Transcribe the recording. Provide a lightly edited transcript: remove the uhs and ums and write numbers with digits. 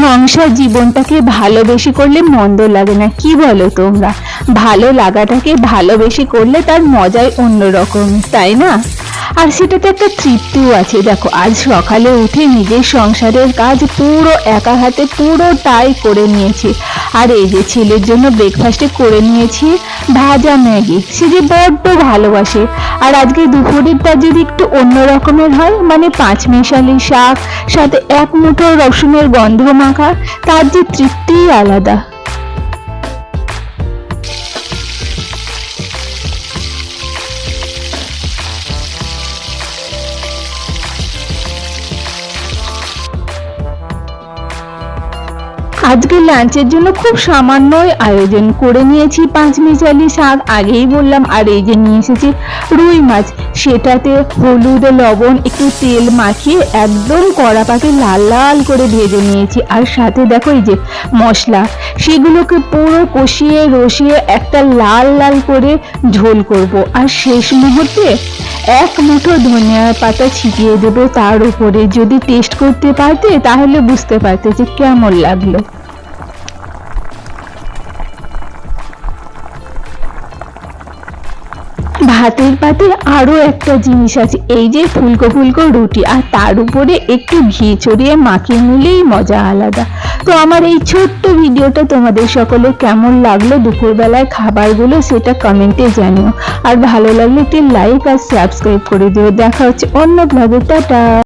সংসার জীবনটাকে ভালোবেসে করলে মন্দ লাগে না, কি বলো তোমরা? ভালো লাগাটাকে ভালোবেসে করলে তার মজাই অন্যরকম, তাই না? আর সেটাতে একটা তৃপ্তিও আছে। দেখো, আজ সকালে উঠে নিজের সংসারের কাজ পুরো একা হাতে পুরোটাই করে নিয়েছি। আর এই যে ছেলের জন্য ব্রেকফাস্টে করে নিয়েছি ভাজা ম্যাগি, সে যে বড্ড ভালোবাসে। আর আজকে দুপুরেরটা যদি একটু অন্য রকমের হয়, মানে পাঁচমিশালি শাক, সাথে এক মুঠো রসুনের গন্ধ মাখা, তার যে তৃপ্তিই আলাদা। আজকে লাঞ্চের জন্য খুব সামান্যই আয়োজন করে নিয়েছি পাঁচমিশালি শাক, আগেই বললাম। আর এই যে নিয়ে এসেছি রুই মাছ, সেটাতে হলুদ লবণ একটু তেল মাখিয়ে একদম কড়া পাকে লাল লাল করে ভেজে নিয়েছি। আর সাথে দেখো এই যে মশলা, সেগুলোকে পুরো কষিয়ে রসিয়ে একটা লাল লাল করে ঝোল করব। আর শেষ মুহূর্তে এক মুঠো ধনিয়ার পাতা ছিটিয়ে দেবো তার উপরে। যদি টেস্ট করতে পারতে তাহলে বুঝতে পারতে যে কেমন লাগলো। ভাতের পাতে আরো একটা জিনিস আছে, এই যে ফুলকো ফুলকো রুটি, আর তার উপরে একটু ঘি ছড়িয়ে মাখিয়ে নিলেই মজা আলাদা। তো আমার এই ছোট্ট ভিডিওটা তোমাদের সকলে কেমন লাগলো দুপুরবেলায় খাবারগুলো, সেটা কমেন্টে জানিও। আর ভালো লাগলে একটি লাইক আর সাবস্ক্রাইব করে দিও। দেখা হচ্ছে অন্য ব্লগে, টাটা।